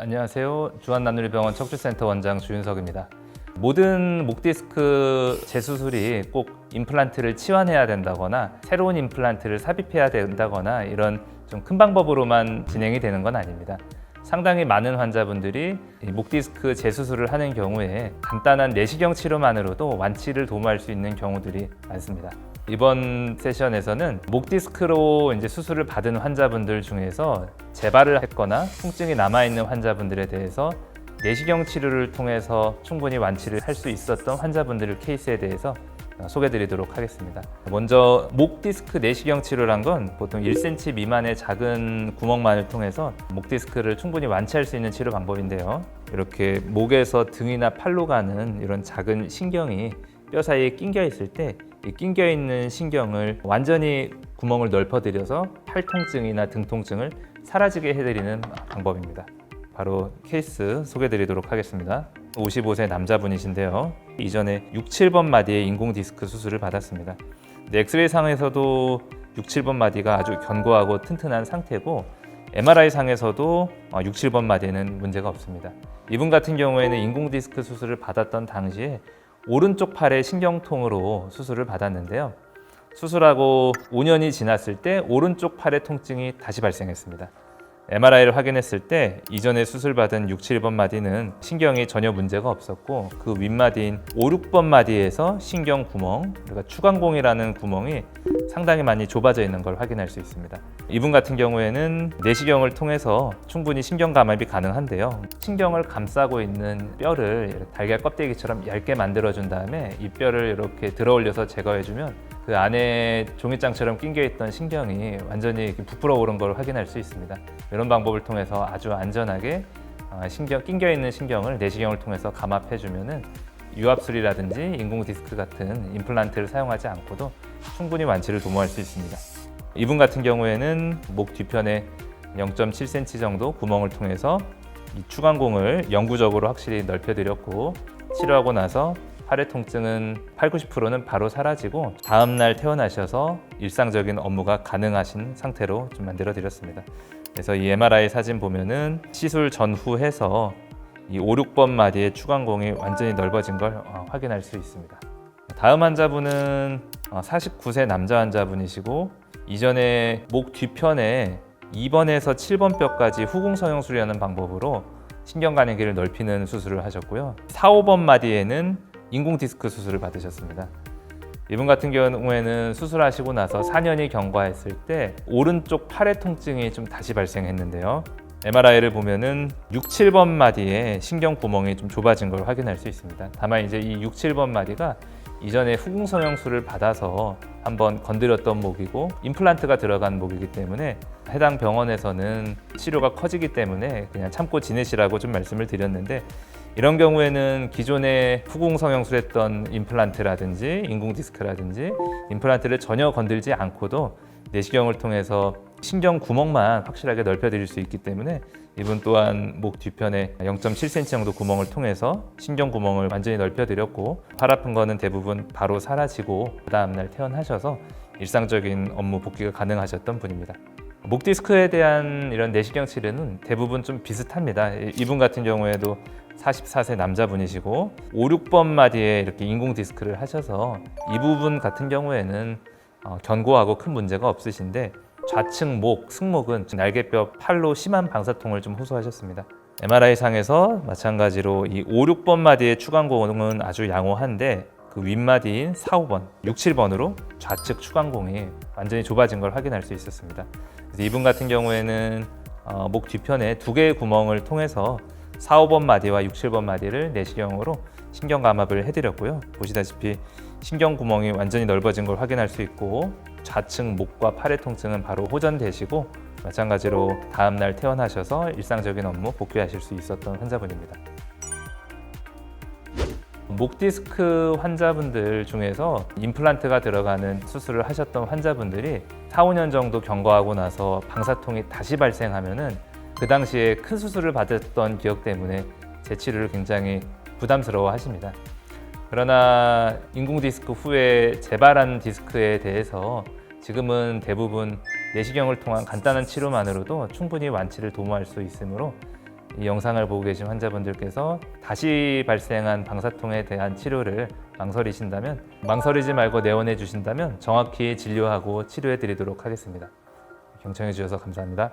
안녕하세요. 주한남누리병원 척추센터 원장 주윤석입니다. 모든 목 디스크 재수술이 꼭 임플란트를 치환해야 된다거나 새로운 임플란트를 삽입해야 된다거나 이런 좀 큰 방법으로만 진행이 되는 건 아닙니다. 상당히 많은 환자분들이 목 디스크 재수술을 하는 경우에 간단한 내시경 치료만으로도 완치를 도모할 수 있는 경우들이 많습니다. 이번 세션에서는 목 디스크로 이제 수술을 받은 환자분들 중에서 재발을 했거나 통증이 남아있는 환자분들에 대해서 내시경 치료를 통해서 충분히 완치를 할 수 있었던 환자분들 케이스에 대해서 소개드리도록 하겠습니다. 먼저 목 디스크 내시경 치료란 건 보통 1cm 미만의 작은 구멍만을 통해서 목 디스크를 충분히 완치할 수 있는 치료 방법인데요. 이렇게 목에서 등이나 팔로 가는 이런 작은 신경이 뼈 사이에 낑겨 있을 때 이 낑겨 있는 신경을 완전히 구멍을 넓혀드려서 팔 통증이나 등 통증을 사라지게 해드리는 방법입니다. 바로 케이스 소개드리도록 하겠습니다. 55세 남자분이신데요. 이전에 6, 7번 마디의 인공 디스크 수술을 받았습니다. 엑스레이 상에서도 6, 7번 마디가 아주 견고하고 튼튼한 상태고 MRI 상에서도 6, 7번 마디에는 문제가 없습니다. 이분 같은 경우에는 인공 디스크 수술을 받았던 당시에 오른쪽 팔의 신경통으로 수술을 받았는데요. 수술하고 5년이 지났을 때 오른쪽 팔의 통증이 다시 발생했습니다. MRI를 확인했을 때 이전에 수술받은 6, 7번 마디는 신경이 전혀 문제가 없었고 그 윗마디인 5, 6번 마디에서 신경 구멍, 그러니까 추간공이라는 구멍이 상당히 많이 좁아져 있는 걸 확인할 수 있습니다. 이분 같은 경우에는 내시경을 통해서 충분히 신경 감압이 가능한데요. 신경을 감싸고 있는 뼈를 달걀 껍데기처럼 얇게 만들어준 다음에 이 뼈를 이렇게 들어 올려서 제거해주면 그 안에 종이장처럼 낑겨있던 신경이 완전히 이렇게 부풀어 오른 걸 확인할 수 있습니다. 이런 방법을 통해서 아주 안전하게 낑겨있는 신경을 내시경을 통해서 감압해주면은 유압술이라든지 인공 디스크 같은 임플란트를 사용하지 않고도 충분히 완치를 도모할 수 있습니다. 이분 같은 경우에는 목 뒤편에 0.7cm 정도 구멍을 통해서 이 추간공을 영구적으로 확실히 넓혀드렸고 치료하고 나서 팔의 통증은 80~90%는 바로 사라지고 다음날 퇴원하셔서 일상적인 업무가 가능하신 상태로 좀 만들어 드렸습니다. 그래서 이 MRI 사진 보면은 시술 전후 해서 이 5, 6번 마디의 추간공이 완전히 넓어진 걸 확인할 수 있습니다. 다음 환자분은 49세 남자 환자분이시고 이전에 목 뒤편에 2번에서 7번 뼈까지 후궁성형술이라는 방법으로 신경간행기를 넓히는 수술을 하셨고요. 4, 5번 마디에는 인공 디스크 수술을 받으셨습니다. 이분 같은 경우에는 수술하시고 나서 4년이 경과했을 때 오른쪽 팔의 통증이 좀 다시 발생했는데요. MRI를 보면은 6, 7번 마디에 신경 구멍이 좀 좁아진 걸 확인할 수 있습니다. 다만 이제 이 6, 7번 마디가 이전에 후궁성형술을 받아서 한번 건드렸던 목이고 임플란트가 들어간 목이기 때문에 해당 병원에서는 치료가 커지기 때문에 그냥 참고 지내시라고 좀 말씀을 드렸는데 이런 경우에는 기존에 후궁성형술했던 임플란트라든지 인공 디스크라든지 임플란트를 전혀 건들지 않고도 내시경을 통해서 신경 구멍만 확실하게 넓혀드릴 수 있기 때문에 이분 또한 목 뒤편에 0.7cm 정도 구멍을 통해서 신경 구멍을 완전히 넓혀드렸고 팔 아픈 거는 대부분 바로 사라지고 그 다음날 퇴원하셔서 일상적인 업무 복귀가 가능하셨던 분입니다. 목 디스크에 대한 이런 내시경 치료는 대부분 좀 비슷합니다. 이분 같은 경우에도 44세 남자분이시고 5, 6번 마디에 이렇게 인공 디스크를 하셔서 이 부분 같은 경우에는 견고하고 큰 문제가 없으신데 좌측 목, 승모근, 날개뼈, 팔로 심한 방사통을 좀 호소하셨습니다. MRI 상에서 마찬가지로 이 5, 6번 마디의 추간공은 아주 양호한데 그 윗마디인 4, 5번, 6, 7번으로 좌측 추간공이 완전히 좁아진 걸 확인할 수 있었습니다. 그래서 이분 같은 경우에는 목 뒤편에 2개의 구멍을 통해서 4, 5번 마디와 6, 7번 마디를 내시경으로 신경 감압을 해드렸고요. 보시다시피 신경 구멍이 완전히 넓어진 걸 확인할 수 있고 좌측 목과 팔의 통증은 바로 호전되시고 마찬가지로 다음날 퇴원하셔서 일상적인 업무 복귀하실 수 있었던 환자분입니다. 목 디스크 환자분들 중에서 임플란트가 들어가는 수술을 하셨던 환자분들이 4, 5년 정도 경과하고 나서 방사통이 다시 발생하면은 그 당시에 큰 수술을 받았던 기억 때문에 재치료를 굉장히 부담스러워 하십니다. 그러나 인공 디스크 후에 재발한 디스크에 대해서 지금은 대부분 내시경을 통한 간단한 치료만으로도 충분히 완치를 도모할 수 있으므로 이 영상을 보고 계신 환자분들께서 다시 발생한 방사통에 대한 치료를 망설이신다면 망설이지 말고 내원해 주신다면 정확히 진료하고 치료해 드리도록 하겠습니다. 경청해 주셔서 감사합니다.